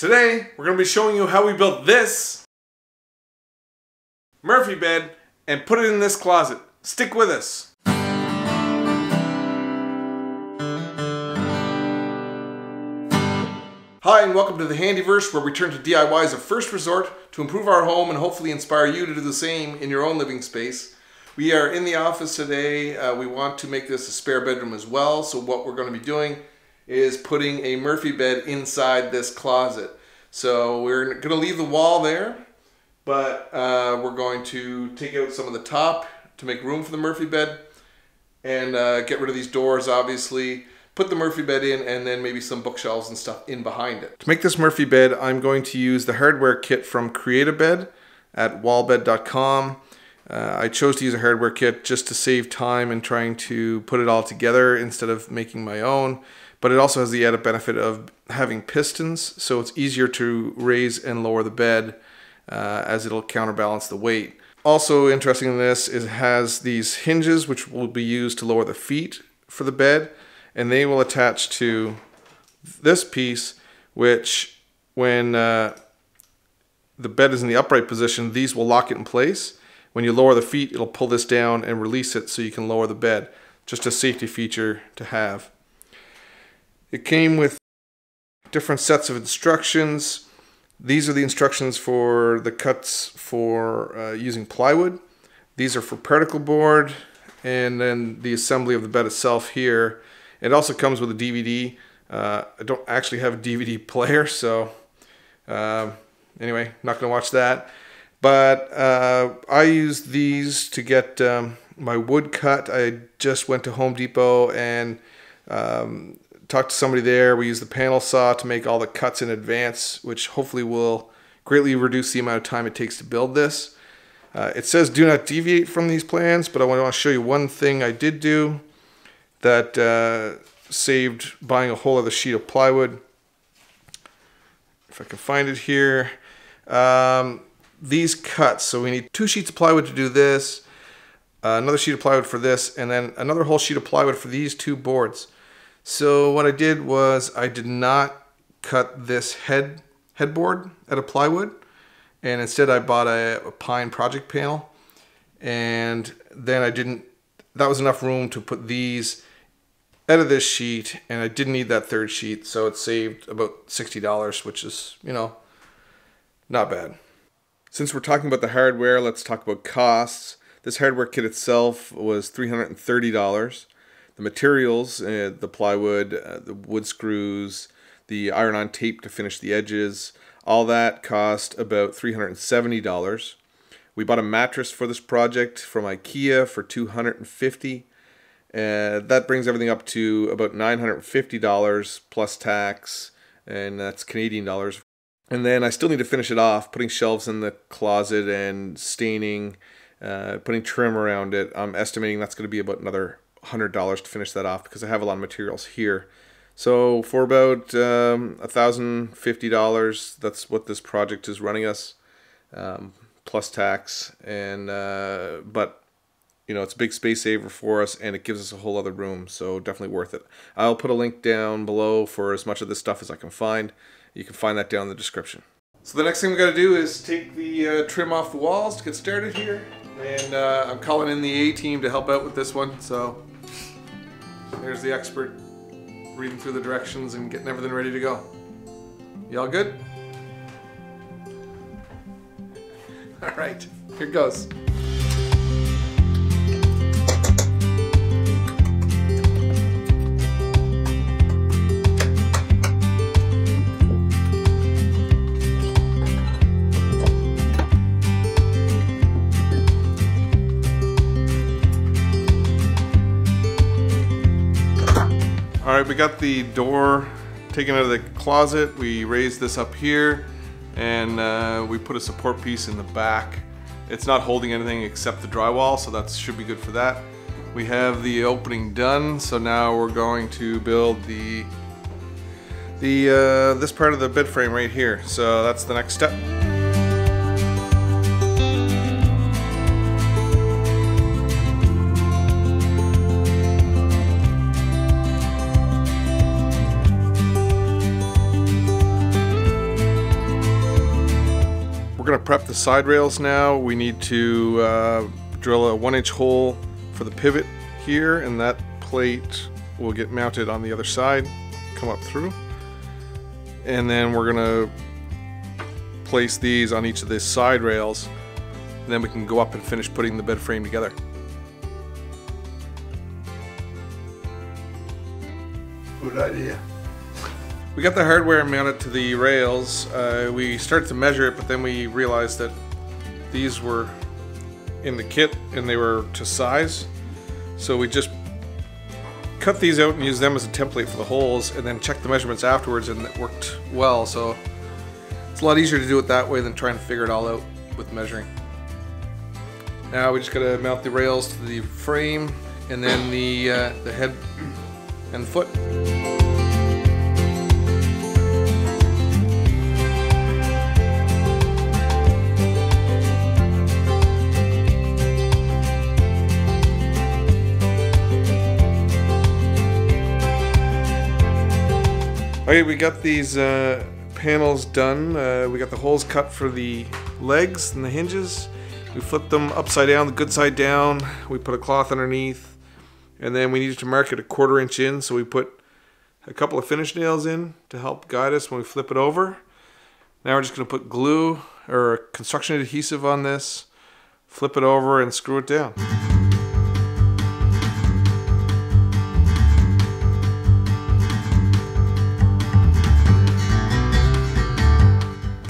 Today, we're going to be showing you how we built this Murphy bed and put it in this closet. Stick with us. Hi and welcome to the Handyverse, where we turn to DIY as a first resort to improve our home and hopefully inspire you to do the same in your own living space. We are in the office today. We want to make this a spare bedroom as well, so what we're going to be doing is putting a Murphy bed inside this closet. So we're going to leave the wall there, but we're going to take out some of the top to make room for the Murphy bed and get rid of these doors, obviously. Put the Murphy bed in and then maybe some bookshelves and stuff in behind it. To make this Murphy bed, I'm going to use the hardware kit from Create-A-Bed at wallbed.com. I chose to use a hardware kit just to save time in trying to put it all together instead of making my own. But it also has the added benefit of having pistons, so it's easier to raise and lower the bed as it'll counterbalance the weight. Also interesting in this is it has these hinges which will be used to lower the feet for the bed, and they will attach to this piece, which when the bed is in the upright position, these will lock it in place. When you lower the feet, it'll pull this down and release it so you can lower the bed. Just a safety feature to have. It came with different sets of instructions. These are the instructions for the cuts for using plywood. These are for particle board, and then the assembly of the bed itself here. It also comes with a DVD. I don't actually have a DVD player, so anyway, not going to watch that. But I used these to get my wood cut. I just went to Home Depot and talked to somebody there. We used the panel saw to make all the cuts in advance, which hopefully will greatly reduce the amount of time it takes to build this. It says do not deviate from these plans, but I want to show you one thing I did do that saved buying a whole other sheet of plywood. If I can find it here. These cuts, so we need 2 sheets of plywood to do this, another sheet of plywood for this, and then another whole sheet of plywood for these 2 boards. So what I did was I did not cut this headboard out of plywood, and instead I bought a pine project panel, and then that was enough room to put these out of this sheet, and I didn't need that 3rd sheet, so it saved about $60, which is, you know, not bad. Since we're talking about the hardware, let's talk about costs. This hardware kit itself was $330. The materials, the plywood, the wood screws, the iron-on tape to finish the edges, all that cost about $370. We bought a mattress for this project from IKEA for $250. That brings everything up to about $950 plus tax, and that's Canadian dollars. And then I still need to finish it off, putting shelves in the closet and staining, putting trim around it. I'm estimating that's going to be about another $100 to finish that off because I have a lot of materials here. So for about $1,050, that's what this project is running us, plus tax. And but you know, it's a big space saver for us, and it gives us a whole other room, so definitely worth it. I'll put a link down below for as much of this stuff as I can find. You can find that down in the description. So the next thing we got to do is take the trim off the walls to get started here, and I'm calling in the A-team to help out with this one. So there's the expert reading through the directions and getting everything ready to go. Y'all good? All right, here goes. Alright, we got the door taken out of the closet. We raised this up here, and we put a support piece in the back. It's not holding anything except the drywall, so that should be good for that. We have the opening done, so now we're going to build this part of the bed frame right here. So that's the next step. We're going to prep the side rails now. We need to drill a 1-inch hole for the pivot here, and that plate will get mounted on the other side, come up through. And then we're going to place these on each of the side rails, and then we can go up and finish putting the bed frame together. Good idea. We got the hardware mounted to the rails. We started to measure it, but then we realized that these were in the kit and they were to size. So we just cut these out and used them as a template for the holes, and then checked the measurements afterwards, and it worked well. So it's a lot easier to do it that way than trying to figure it all out with measuring. Now we just gotta mount the rails to the frame, and then the head and foot. Okay, we got these panels done. We got the holes cut for the legs and the hinges. We flipped them upside down, the good side down. We put a cloth underneath, and then we needed to mark it a 1/4 inch in, so we put a couple of finish nails in to help guide us when we flip it over. Now we're just going to put glue or construction adhesive on this, flip it over, and screw it down.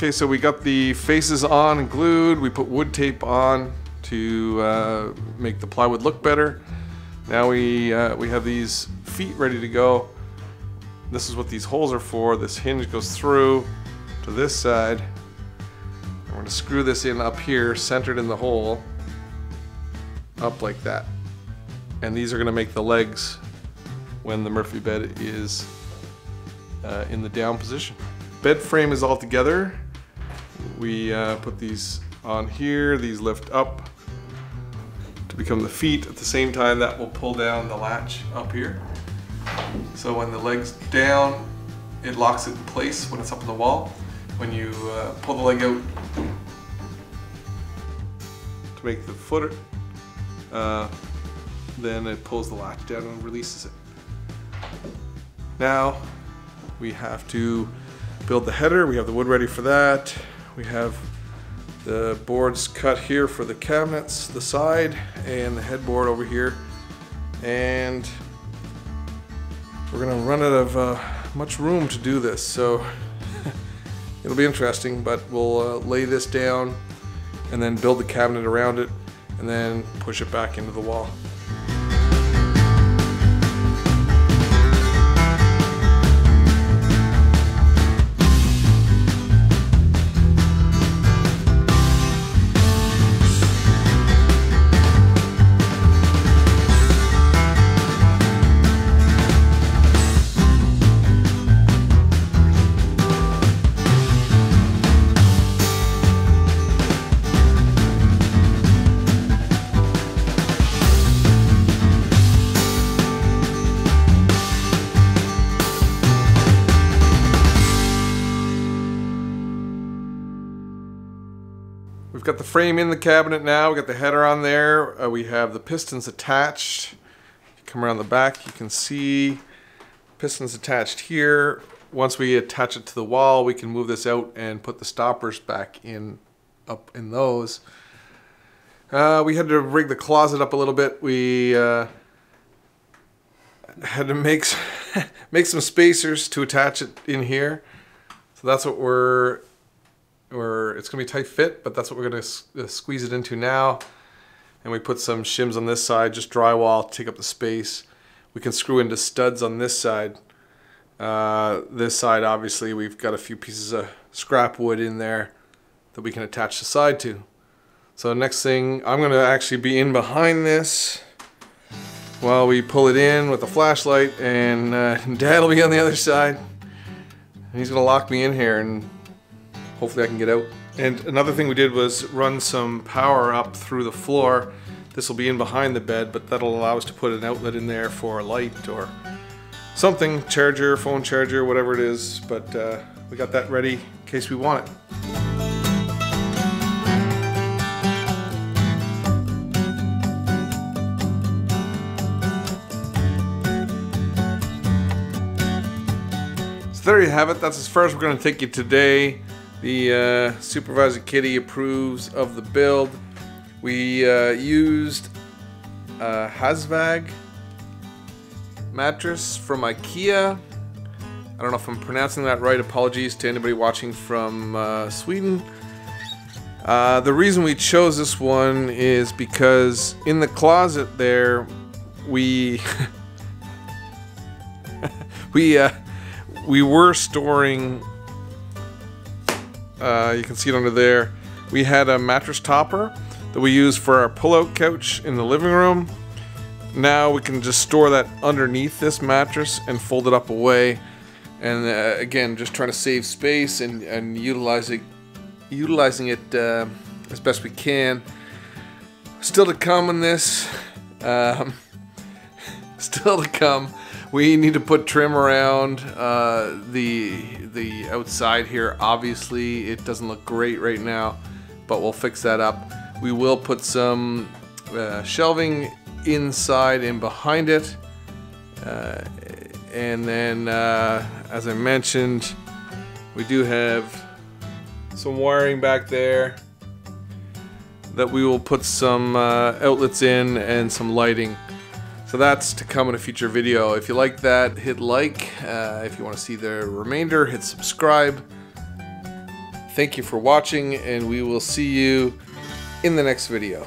Okay, so we got the faces on and glued. We put wood tape on to make the plywood look better. Now we have these feet ready to go. This is what these holes are for. This hinge goes through to this side. I'm going to screw this in up here, centered in the hole, up like that. And these are going to make the legs when the Murphy bed is in the down position. Bed frame is all together. We put these on here, these lift up to become the feet. At the same time, that will pull down the latch up here. So when the leg's down, it locks it in place when it's up on the wall. When you pull the leg out to make the footer, then it pulls the latch down and releases it. Now we have to build the header. We have the wood ready for that. We have the boards cut here for the cabinets, the side, and the headboard over here. And we're gonna run out of much room to do this, so it'll be interesting, but we'll lay this down and then build the cabinet around it and then push it back into the wall. We've got the frame in the cabinet now. We got the header on there. We have the pistons attached. You come around the back, you can see pistons attached here. Once we attach it to the wall, we can move this out and put the stoppers back in, up in those. We had to rig the closet up a little bit. We had to make some spacers to attach it in here. So that's what it's gonna be tight fit, but that's what we're gonna squeeze it into now. And we put some shims on this side, just drywall to take up the space. We can screw into studs on this side. This side, obviously, we've got a few pieces of scrap wood in there that we can attach the side to. So next thing, I'm gonna actually be in behind this while we pull it in with a flashlight, and Dad will be on the other side. And he's gonna lock me in here, and hopefully I can get out. And another thing we did was run some power up through the floor. This will be in behind the bed, but that'll allow us to put an outlet in there for a light or something, charger, phone charger, whatever it is. But we got that ready in case we want it. So there you have it. That's as far as we're going to take you today. The Supervisor Kitty approves of the build. We used a Hasvag mattress from IKEA. I don't know if I'm pronouncing that right. Apologies to anybody watching from Sweden. The reason we chose this one is because in the closet there, we we were storing. You can see it under there. We had a mattress topper that we use for our pull-out couch in the living room. Now we can just store that underneath this mattress and fold it up away. And again, just trying to save space and utilizing it as best we can. Still to come on this. Still to come. We need to put trim around the outside here. Obviously, it doesn't look great right now, but we'll fix that up. We will put some shelving inside and behind it. And then, as I mentioned, we do have some wiring back there that we will put some outlets in and some lighting. So that's to come in a future video. If you like that, hit like. If you want to see the remainder, hit subscribe. Thank you for watching, and we will see you in the next video.